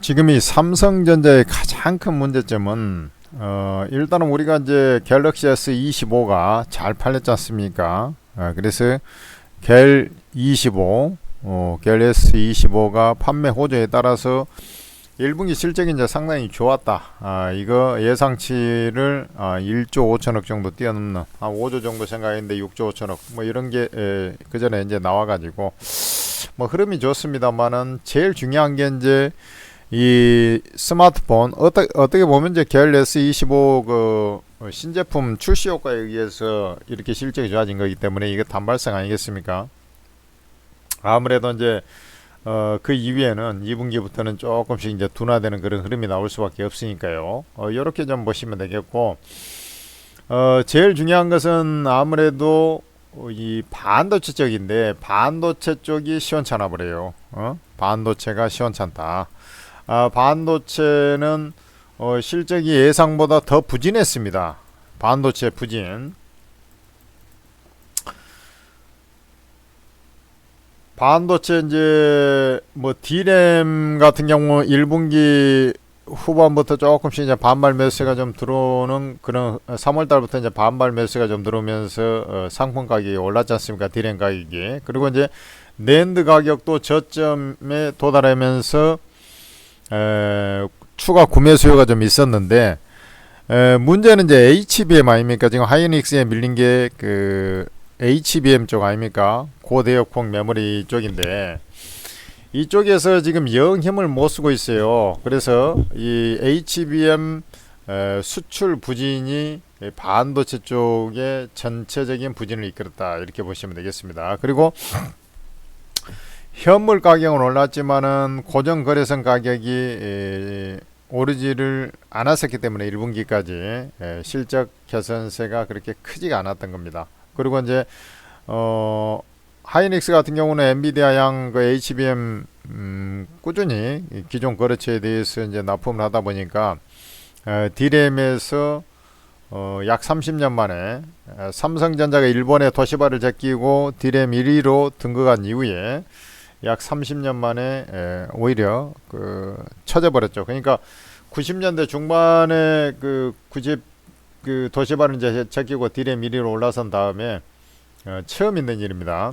지금 이 삼성전자의 가장 큰 문제점은 일단은 우리가 이제 갤럭시 S25가 잘 팔렸지 않습니까? 그래서 갤 25, 갤 S25가 판매 호조에 따라서 1분기 실적이 이제 상당히 좋았다. 이거 예상치를 1조 5천억 정도 뛰어넘는 한 5조 정도 생각했는데 6조 5천억 뭐 이런 게 그 전에 이제 나와가지고 뭐 흐름이 좋습니다만은 제일 중요한 게 이제 이 스마트폰 어떻게 보면 이제 갤 S25 그 신제품 출시 효과에 의해서 이렇게 실적이 좋아진 거기 때문에 이게 단발성 아니겠습니까? 아무래도 이제 그 이후에는 2분기부터는 조금씩 이제 둔화되는 그런 흐름이 나올 수밖에 없으니까요. 이렇게 좀 보시면 되겠고, 제일 중요한 것은 아무래도 이 반도체 쪽인데 반도체 쪽이 시원찮아 버려요. 반도체가 시원찮다. 반도체는 실적이 예상보다 더 부진했습니다. 반도체 부진. 반도체 이제 뭐 D램 같은 경우 1분기 후반부터 조금씩 이제 반발 매수가 좀 들어오는 그런 3월 달부터 이제 반발 매수가 좀 들어오면서 상품 가격이 올랐지 않습니까? D램 가격이. 그리고 이제 낸드 가격도 저점에 도달하면서 추가 구매 수요가 좀 있었는데 문제는 이제 HBM 아닙니까? 지금 하이닉스에 밀린 게 그 HBM 쪽 아닙니까? 고대역폭 메모리 쪽인데 이쪽에서 지금 영 힘을 못 쓰고 있어요. 그래서 이 HBM 수출 부진이 반도체 쪽의 전체적인 부진을 이끌었다 이렇게 보시면 되겠습니다. 그리고 현물 가격은 올랐지만은 고정 거래선 가격이 오르지를 않았었기 때문에 1분기까지 실적 개선세가 그렇게 크지가 않았던 겁니다. 그리고 이제 하이닉스 같은 경우는 엔비디아 양 그 HBM 꾸준히 기존 거래처에 대해서 이제 납품을 하다 보니까 D램에서 약 30년 만에 삼성전자가 일본의 도시바를 제끼고 D램 1위로 등극한 이후에 약 30년 만에 오히려 처져 버렸죠. 그러니까 90년대 중반에 그 도시바를 이제 제끼고 D램 1위로 올라선 다음에 처음 있는 일입니다.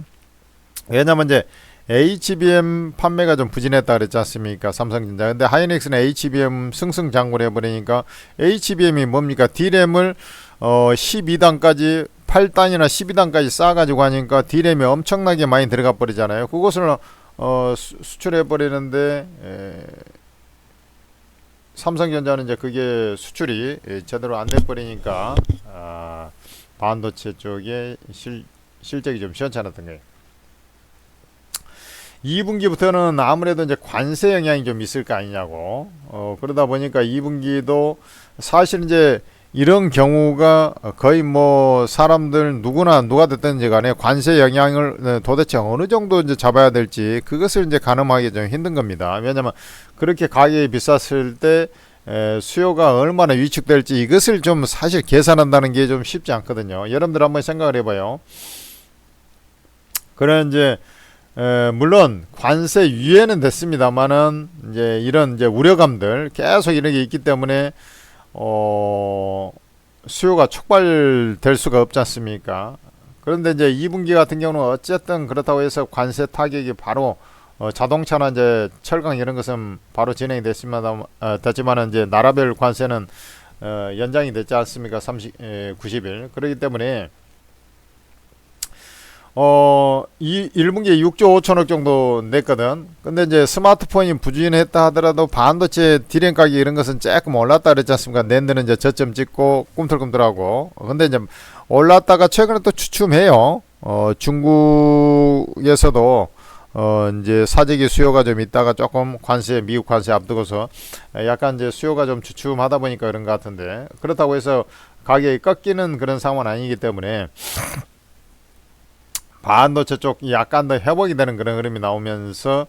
왜냐면 이제 HBM 판매가 좀 부진했다 그랬지 않습니까? 삼성전자. 근데 하이닉스는 HBM 승승장구를 해버리니까 HBM이 뭡니까? D램을 12단까지 8단이나 12단까지 쌓아가지고 하니까 D램이 엄청나게 많이 들어가 버리잖아요. 그것을 수출해 버리는데 삼성전자는 이제 그게 수출이 제대로 안 돼 버리니까 반도체 쪽에 실적이 좀 시원찮았던 거예요. 2분기부터는 아무래도 이제 관세 영향이 좀 있을 거 아니냐고. 그러다 보니까 2분기도 사실 이제 이런 경우가 거의 뭐 사람들 누가 됐든지 간에 관세 영향을 도대체 어느 정도 이제 잡아야 될지 그것을 이제 가늠하기 좀 힘든 겁니다. 왜냐면 그렇게 가격이 비쌌을 때 수요가 얼마나 위축될지 이것을 좀 사실 계산한다는 게 좀 쉽지 않거든요. 여러분들 한번 생각을 해봐요. 그래 이제 물론 관세 유예는 됐습니다만은 이제 이런 이제 우려감들 계속 이런 게 있기 때문에 수요가 촉발될 수가 없지 않습니까? 그런데 이제 2분기 같은 경우는 어쨌든 그렇다고 해서 관세 타격이 바로 자동차나 이제 철강 이런 것은 바로 진행이 됐지만은 이제 나라별 관세는 연장이 됐지 않습니까? 90일. 그렇기 때문에 이 1분기에 6조 5천억 정도 냈거든. 근데 이제 스마트폰이 부진했다 하더라도 반도체 디램 가격 이런 것은 조금 올랐다 그랬지 않습니까? 낸드는 이제 저점 찍고 꿈틀꿈틀하고. 근데 이제 올랐다가 최근에 또 주춤해요. 중국에서도 이제 사재기 수요가 좀 있다가 조금 미국 관세 앞두고서 약간 이제 수요가 좀 주춤하다 보니까 그런 것 같은데 그렇다고 해서 가격이 꺾이는 그런 상황은 아니기 때문에 반도체 쪽이 약간 더 회복이 되는 그런 흐름이 나오면서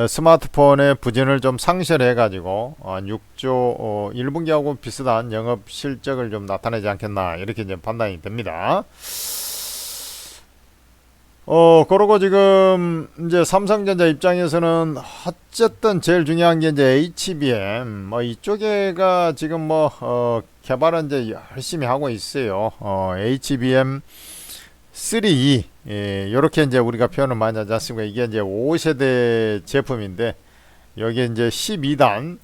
스마트폰의 부진을 좀 상쇄해 가지고 6조 1분기하고 비슷한 영업 실적을 좀 나타내지 않겠나 이렇게 이제 판단이 됩니다. 그러고 지금 이제 삼성전자 입장에서는 어쨌든 제일 중요한 게 이제 HBM 뭐 이쪽에가 지금 뭐 개발은 이제 열심히 하고 있어요. HBM 3E 이렇게 이제 우리가 표현을 많이 하지 않습니까? 이게 이제 5세대 제품인데 여기에 이제 12단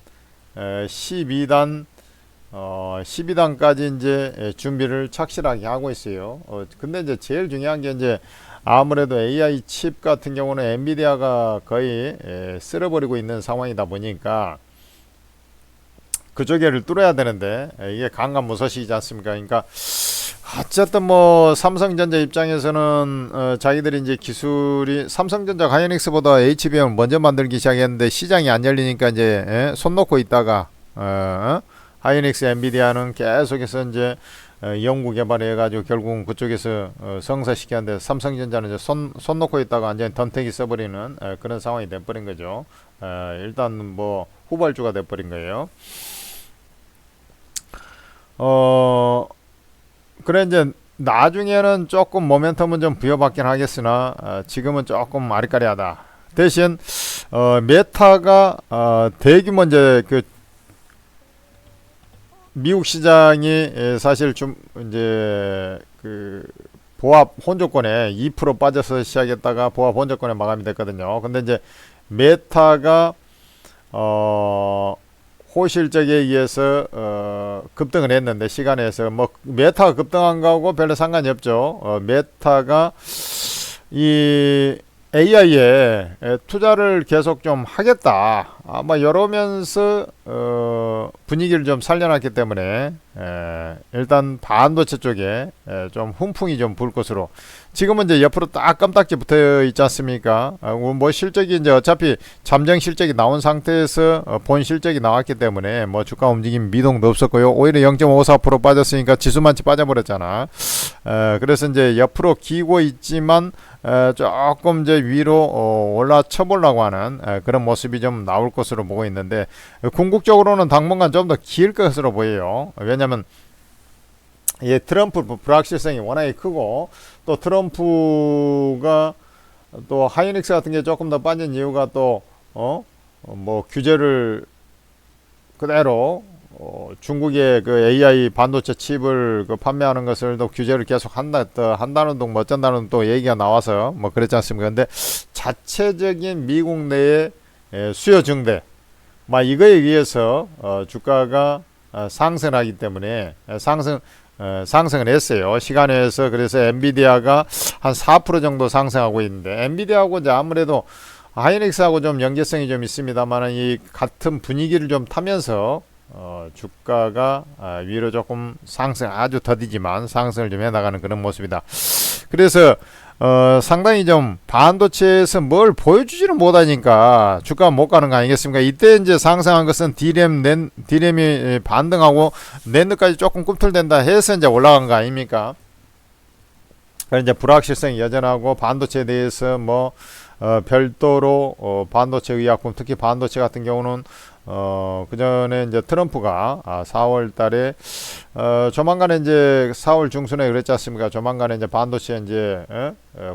12단까지 이제 준비를 착실하게 하고 있어요. 근데 이제 제일 중요한 게 이제 아무래도 AI 칩 같은 경우는 엔비디아가 거의 쓸어버리고 있는 상황이다 보니까 그쪽에를 뚫어야 되는데 이게 강간무소식이지 않습니까? 그러니까 어쨌든 뭐 삼성전자 입장에서는 자기들이 이제 기술이 삼성전자가 하이닉스보다 HBM을 먼저 만들기 시작했는데 시장이 안 열리니까 이제 손 놓고 있다가 하이닉스 엔비디아는 계속해서 이제 연구 개발해 가지고 결국은 그쪽에서 성사시켰는데 삼성전자는 이제 손 놓고 있다가 완전히 던태기 써버리는 그런 상황이 돼버린 거죠. 일단 뭐 후발주가 돼버린 거예요. 그래 이제 나중에는 조금 모멘텀은 좀 부여받긴 하겠으나 지금은 조금 아리까리하다. 대신 메타가 대규모 이제 그 미국 시장이 사실 좀 이제 그 보합 혼조권에 2% 빠져서 시작했다가 보합 혼조권에 마감이 됐거든요. 근데 이제 메타가 호실적에 의해서 급등을 했는데 시간에서 뭐 메타가 급등한 거하고 별로 상관이 없죠. 메타가 이 AI에 투자를 계속 좀 하겠다 아마 이러면서 분위기를 좀 살려놨기 때문에 일단 반도체 쪽에 좀 훈풍이 좀 불 것으로 지금은 이제 옆으로 딱 깜딱지 붙어 있지 않습니까? 뭐 실적이 이제 어차피 잠정 실적이 나온 상태에서 본 실적이 나왔기 때문에 뭐 주가 움직임 미동도 없었고요. 오히려 0.54% 빠졌으니까 지수만치 빠져버렸잖아. 그래서 이제 옆으로 기고 있지만 조금 이제 위로 올라쳐 보려고 하는 그런 모습이 좀 나올 것으로 보고 있는데 궁극적으로는 당분간 좀 더 길 것으로 보여요. 왜냐면 예, 트럼프 불확실성이 워낙에 크고 또 트럼프가 또 하이닉스 같은 게 조금 더 빠진 이유가 또 뭐 규제를 그대로 중국의 그 AI 반도체 칩을 그 판매하는 것을 또 규제를 계속 한다는 둥 뭐 어쩐다는 또 얘기가 나와서 뭐 그랬지 않습니까? 근데 자체적인 미국 내의 수요 증대 막 이거에 의해서 주가가 상승하기 때문에 상승을 했어요. 시간에서 그래서 엔비디아가 한 4% 정도 상승하고 있는데 엔비디아하고 이제 아무래도 하이닉스하고 좀 연계성이 좀 있습니다만 이 같은 분위기를 좀 타면서 주가가 위로 조금 아주 더디지만 상승을 좀 해나가는 그런 모습이다. 그래서 상당히 좀 반도체에서 뭘 보여주지는 못하니까 주가가 못 가는 거 아니겠습니까? 이때 이제 상승한 것은 디램이 반등하고 낸드까지 조금 꿈틀댄다 해서 이제 올라간 거 아닙니까? 그래서 이제 불확실성이 여전하고 반도체에 대해서 뭐 별도로 반도체 의약품 특히 반도체 같은 경우는 그 전에 이제 트럼프가 4월 달에 조만간에 이제 4월 중순에 그랬지 않습니까? 조만간에 이제 반도체 이제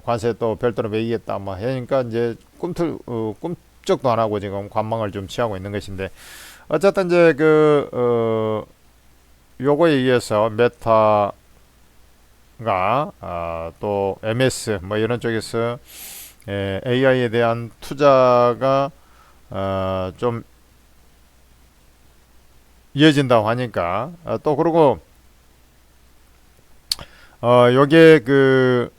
관세 또 별도로 매기겠다 뭐 하니까 이제 꿈쩍도 안 하고 지금 관망을 좀 취하고 있는 것인데 어쨌든 이제 요거에 의해서 메타가 또 MS 뭐 이런 쪽에서 AI에 대한 투자가 좀 이어진다고 하니까 또 그리고 요게 그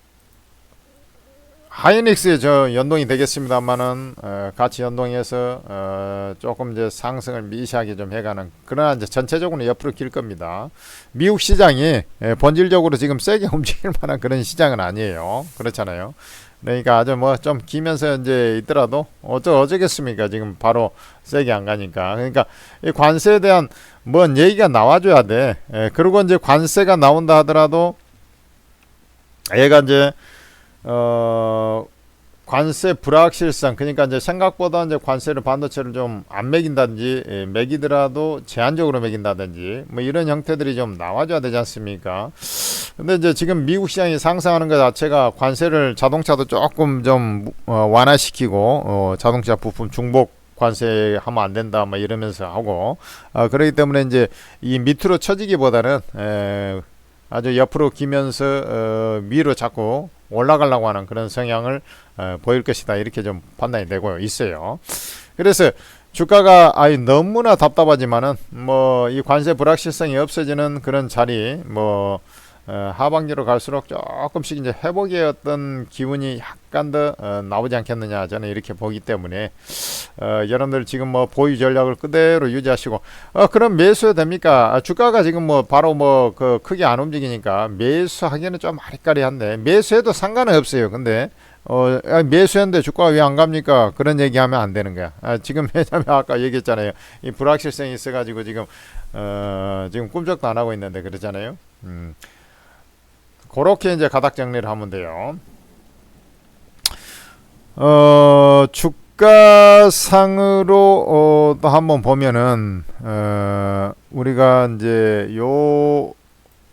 하이닉스에 저 연동이 되겠습니다만은 같이 연동해서 조금 이제 상승을 미시하게 좀 해가는 그러나 이제 전체적으로 옆으로 길 겁니다. 미국 시장이 본질적으로 지금 세게 움직일 만한 그런 시장은 아니에요. 그렇잖아요. 그러니까 아주 뭐 좀 기면서 이제 있더라도 어쩌겠습니까? 지금 바로 세게 안 가니까. 그러니까 이 관세에 대한 뭔 얘기가 나와줘야 돼. 그리고 이제 관세가 나온다 하더라도 얘가 이제 관세 불확실성 그러니까 이제 생각보다 이제 관세를 반도체를 좀 안 매긴다든지 매기더라도 제한적으로 매긴다든지 뭐 이런 형태들이 좀 나와줘야 되지 않습니까? 근데 이제 지금 미국 시장이 상승하는 것 자체가 관세를 자동차도 조금 좀 완화시키고 자동차 부품 중복 관세 하면 안 된다 뭐 이러면서 하고 그렇기 때문에 이제 이 밑으로 처지기보다는 아주 옆으로 기면서 위로 자꾸 올라가려고 하는 그런 성향을 보일 것이다 이렇게 좀 판단이 되고 있어요. 그래서 주가가 너무나 답답하지만은 뭐 이 관세 불확실성이 없어지는 그런 자리 뭐 하반기로 갈수록 조금씩 이제 회복의 어떤 기운이 약간 더 나오지 않겠느냐 저는 이렇게 보기 때문에 여러분들 지금 뭐 보유 전략을 그대로 유지하시고 그럼 매수해도 됩니까? 주가가 지금 뭐 바로 뭐 그 크게 안 움직이니까 매수하기는 좀 아리까리한데 매수해도 상관은 없어요. 근데 매수했는데 주가가 왜 안 갑니까? 그런 얘기하면 안 되는 거야. 지금 왜냐면 아까 얘기했잖아요. 이 불확실성이 있어가지고 지금 지금 꿈쩍도 안 하고 있는데 그러잖아요. 그렇게 이제 가닥 정리를 하면 돼요. 주가상으로 또 한번 보면은 우리가 이제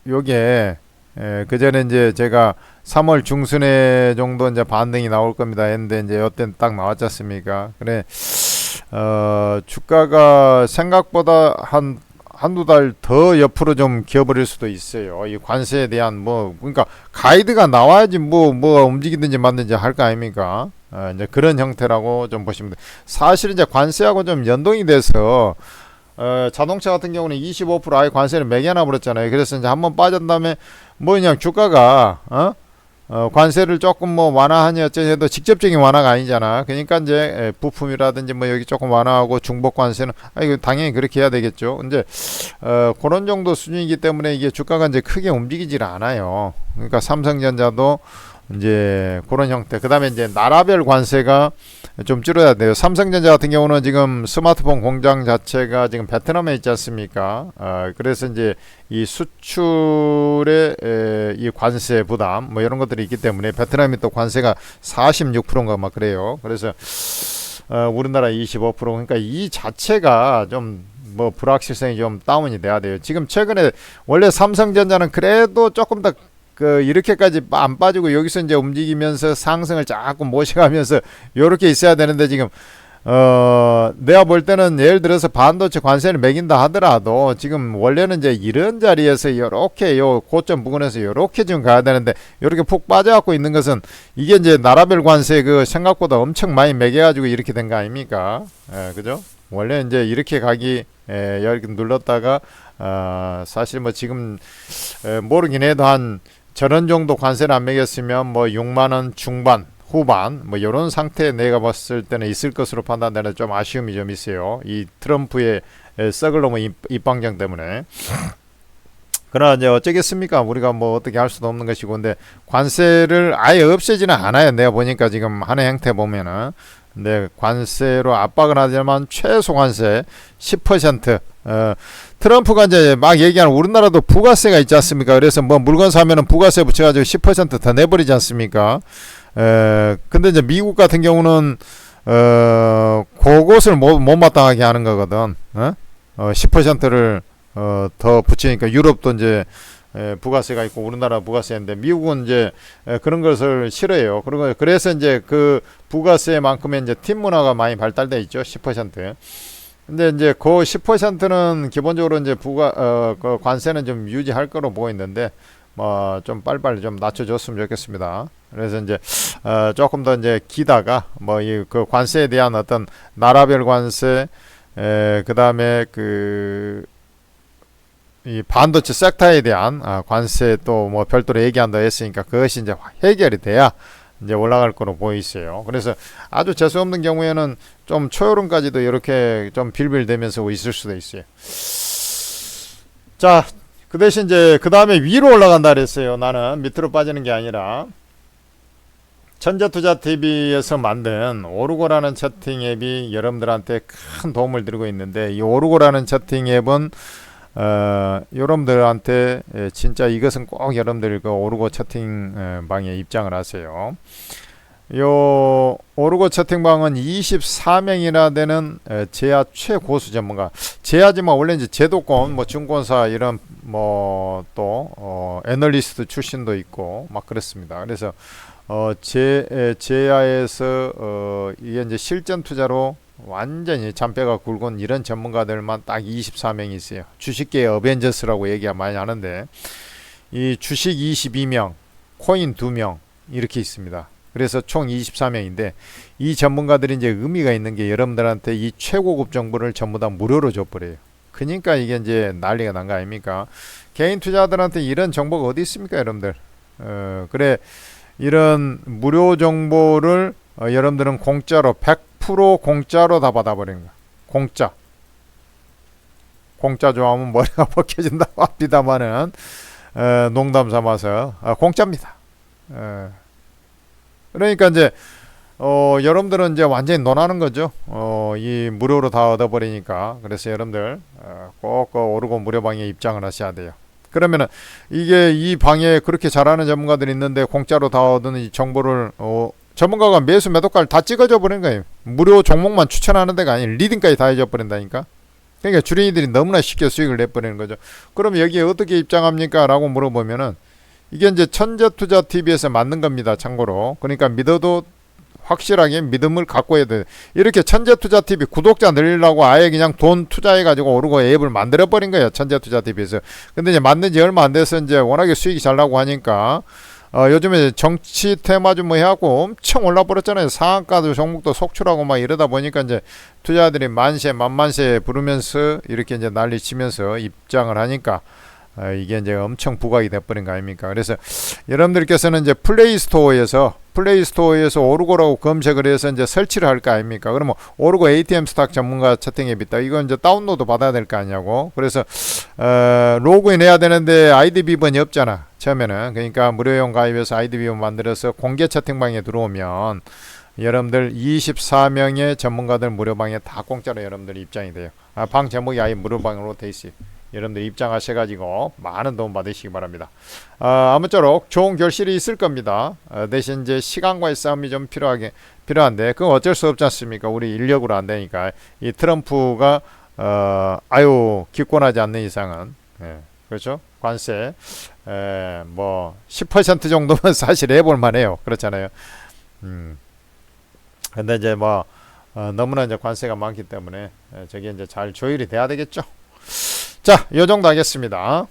요게 그 전에 이제 제가 3월 중순에 정도 이제 반등이 나올 겁니다 했는데 이제 이때 딱 나왔지 않습니까? 그래 주가가 생각보다 한두 달 더 옆으로 좀 기어버릴 수도 있어요. 이 관세에 대한 그러니까 가이드가 나와야지 뭐 움직이든지 말든지 할 거 아닙니까? 이제 그런 형태라고 좀 보시면 돼요. 사실 이제 관세하고 좀 연동이 돼서 자동차 같은 경우는 25% 아예 관세를 매겨놔 버렸잖아요. 그래서 이제 한번 빠진 다음에 그냥 주가가 관세를 조금 뭐 완화하니 어쩌니 해도 직접적인 완화가 아니잖아. 그러니까 이제 부품이라든지 뭐 여기 조금 완화하고 중복 관세는 이거 당연히 그렇게 해야 되겠죠. 이제 그런 정도 수준이기 때문에 이게 주가가 이제 크게 움직이질 않아요. 그러니까 삼성전자도 이제 그런 형태. 그 다음에 이제 나라별 관세가 좀 줄어야 돼요. 삼성전자 같은 경우는 지금 스마트폰 공장 자체가 지금 베트남에 있지 않습니까? 그래서 이제 이 수출의 이 관세 부담 뭐 이런 것들이 있기 때문에 베트남이 또 관세가 46%인가 막 그래요. 그래서 우리나라 25% 그러니까 이 자체가 좀 뭐 불확실성이 좀 다운이 돼야 돼요. 지금 최근에 원래 삼성전자는 그래도 조금 더 이렇게까지 안 빠지고 여기서 이제 움직이면서 상승을 자꾸 모셔가면서 요렇게 있어야 되는데 지금 내가 볼 때는 예를 들어서 반도체 관세를 매긴다 하더라도 지금 원래는 이제 이런 자리에서 요렇게 요 고점 부근에서 요렇게 좀 가야 되는데 요렇게 푹 빠져갖고 있는 것은 이게 이제 나라별 관세 생각보다 엄청 많이 매겨가지고 이렇게 된 거 아닙니까? 그죠? 원래 이제 이렇게 가기 이렇게 눌렀다가 사실 뭐 지금 모르긴 해도 한 저런 정도 관세를 안 매겼으면 뭐 6만원 중반 후반 뭐 이런 상태에 내가 봤을 때는 있을 것으로 판단되는 좀 아쉬움이 좀 있어요. 이 트럼프의 썩을 놈의 입방정 때문에. 그러나 이제 어쩌겠습니까? 우리가 뭐 어떻게 할 수도 없는 것이고, 근데 관세를 아예 없애지는 않아요. 내가 보니까 지금 하는 형태 보면은. 근데 관세로 압박을 하지만 최소 관세 10%. 트럼프가 이제 막 얘기하는 우리나라도 부가세가 있지 않습니까? 그래서 뭐 물건 사면은 부가세 붙여가지고 10%더 내버리지 않습니까? 근데 이제 미국 같은 경우는 그것을 못 마땅하게 하는 거거든. 10%를 더 붙이니까 유럽도 이제 부가세가 있고 우리나라 부가세인데 미국은 이제 그런 것을 싫어해요. 그래서 이제 그 부가세만큼의 이제 팀 문화가 많이 발달돼 있죠. 10%. 근데 이제 그 10%는 기본적으로 이제 그 관세는 좀 유지할 거로 보이는데 뭐 좀 빨리빨리 좀 낮춰줬으면 좋겠습니다. 그래서 이제 조금 더 이제 기다가 뭐 이 그 관세에 대한 어떤 나라별 관세 그 다음에 이 반도체 섹터에 대한 관세 또 뭐 별도로 얘기한다 했으니까 그것이 이제 해결이 돼야 이제 올라갈 거로 보이세요. 그래서 아주 재수 없는 경우에는 좀 초여름까지도 이렇게 좀 빌빌대면서 있을 수도 있어요. 자, 그 대신 이제 그 다음에 위로 올라간다 그랬어요. 나는 밑으로 빠지는 게 아니라 천재투자TV에서 만든 오르고라는 채팅 앱이 여러분들한테 큰 도움을 드리고 있는데 이 오르고라는 채팅 앱은 여러분들한테 진짜 이것은 꼭 여러분들 그 오르고 채팅방에 입장을 하세요. 요 오르고 채팅방은 24명이나 되는 제야 최고수 전문가. 제야지만 원래 이제 제도권 뭐 증권사 이런 뭐 또 애널리스트 출신도 있고 막 그렇습니다. 그래서 제야에서 이게 이제 실전 투자로 완전히 잔뼈가 굵은 이런 전문가들만 딱 24명이 있어요. 주식계의 어벤져스라고 얘기 많이 하는데 이 주식 22명, 코인 2명 이렇게 있습니다. 그래서 총 24명인데 이 전문가들이 이제 의미가 있는 게 여러분들한테 이 최고급 정보를 전부 다 무료로 줘버려요. 그러니까 이게 이제 난리가 난 거 아닙니까? 개인 투자자들한테 이런 정보가 어디 있습니까, 여러분들? 그래 이런 무료 정보를 여러분들은 공짜로 100% 공짜로 다 받아버리는 거야. 공짜 좋아하면 머리가 벗겨진다고 합니다만은 농담 삼아서 공짜입니다. 그러니까 이제 여러분들은 이제 완전히 논하는 거죠. 이 무료로 다 얻어버리니까. 그래서 여러분들 꼭 오르고 무료방에 입장을 하셔야 돼요. 그러면은 이게 이 방에 그렇게 잘하는 전문가들이 있는데 공짜로 다 얻는 이 정보를 전문가가 매수 매도가를 다 찍어줘 버리는 거예요. 무료 종목만 추천하는 데가 아닌 리딩까지 다 해줘 버린다니까. 그러니까 주린이들이 너무나 쉽게 수익을 내버리는 거죠. 그럼 여기에 어떻게 입장합니까? 라고 물어보면은 이게 이제 천재투자TV에서 만든 겁니다. 참고로. 그러니까 믿어도 확실하게 믿음을 갖고 해야 돼. 이렇게 천재투자TV 구독자 늘리려고 아예 그냥 돈 투자해가지고 오르고 앱을 만들어버린 거예요. 천재투자TV에서. 근데 이제 만든 지 얼마 안 돼서 이제 워낙에 수익이 잘 나고 하니까 요즘에 정치 테마주 뭐 해갖고 엄청 올라버렸잖아요. 상한가도 종목도 속출하고 막 이러다 보니까 이제 투자자들이 만세 만만세 부르면서 이렇게 이제 난리 치면서 입장을 하니까 이게 이제 엄청 부각이 돼버린 거 아닙니까? 그래서 여러분들께서는 이제 플레이스토어에서 오르고라고 검색을 해서 이제 설치를 할 거 아닙니까? 그러면 오르고 ATM 스탁 전문가 채팅 앱 있다. 이건 이제 다운로드 받아야 될 거 아니냐고. 그래서 로그인 해야 되는데 아이디 비번이 없잖아. 처음에는. 그러니까 무료용 가입해서 아이디 비번 만들어서 공개 채팅방에 들어오면 여러분들 24명의 전문가들 무료방에 다 공짜로 여러분들 입장이 돼요. 방 제목이 아예 무료방으로 돼 있어요. 여러분들 입장하셔가지고 많은 도움 받으시기 바랍니다. 아무쪼록 좋은 결실이 있을 겁니다. 대신 이제 시간과의 싸움이 좀 필요한데 그건 어쩔 수 없지 않습니까? 우리 인력으로 안 되니까 이 트럼프가 기권하지 않는 이상은 그렇죠? 관세 뭐 10% 정도면 사실 해볼 만해요. 그렇잖아요. 근데 이제 뭐 너무나 이제 관세가 많기 때문에 저게 이제 잘 조율이 돼야 되겠죠. 자, 요 정도 하겠습니다.